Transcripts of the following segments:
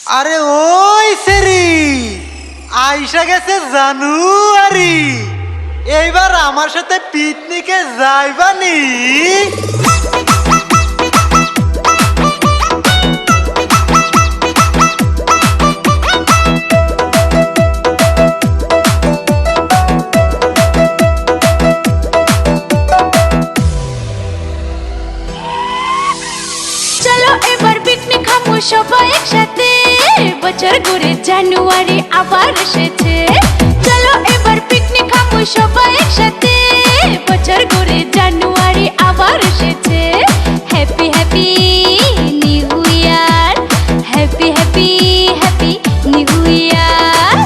আরে ওই সেরি আইসা গেছে জানুয়ারি, এইবার আমার সাথে পিকনিকে যাইবানি? চলো এবার পিকনিক খাবো সবাই একসাথে, বছর ঘুরে জানুয়ারি আবার এসেছে। চলো এবার পিকনিক খাবো সবাই একসাথে, বছর ঘুরে জানুয়ারি আবার এসেছে। Happy happy new year, happy happy happy new ইয়ার।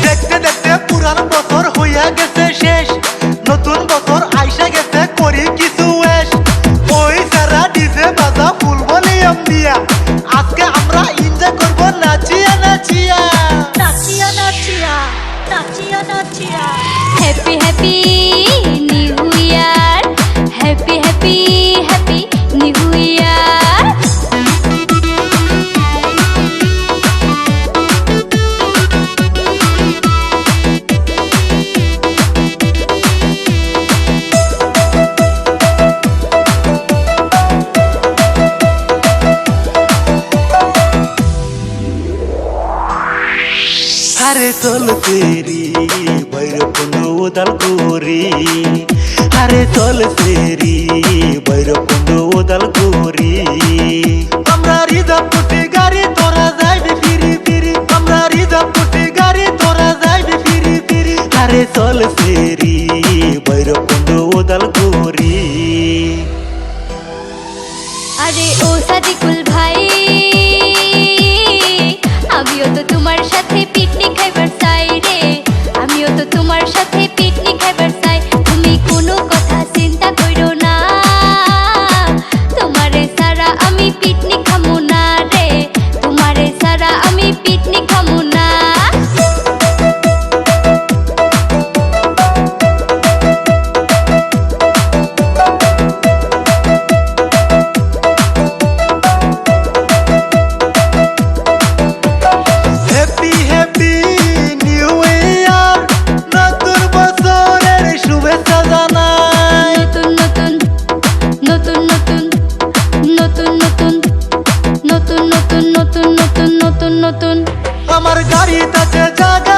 দেখতে দেখতে পুরান বছর হইয়া গেছে শেষ, নতুন বছর আইসা গেছে, করি কিছু ওয়েশ। ওই সারা ডিজে বাজা ফুল ভলিউম দিয়া, আজকে আমরা এনজয় করব নাচিয়া নাচিয়া। নাচিয়া নাচিয়া নাচিয়া নাচিয়া। Happy happy new year, happy happy happy new year. আরে চল সেরি ভৈরবকুণ্ড উদালগুড়ি, আরে চল সেরি ভৈরবকুণ্ড উদালগুড়ি। আমরা রিজার্ভ করতে গাড়ি, তোরা যাইবি ফিরি ফিরি, আমরা রিজার্ভ করতে গাড়ি, তোরা যাইবি ফিরি ফিরি। আরে চল সেরি ভৈরবকুণ্ড উদালগুড়ি। আরে ও সাদিকুল ভাই, আমিও তো তোমার সাথে পিকনিক খাইবার চাই রে, আমিও তো তোমার সাথে পিকনিক খাইবার চাই। তুমি কোনো কথা চিন্তা করো না, তোমারে সারা আমি পিকনিক খামু না রে, তোমারে সারা আমি পিকনিক খামু না। হ্যাপি হ্যাপি নিউ ইয়ার, নতুন বছরের শুভেচ্ছা জানাই। নতুন নতুন নতুন নতুন নতুন নতুন নতুন নতুন নতুন নতুন নতুন নতুন। আমার গাড়িতে জায়গা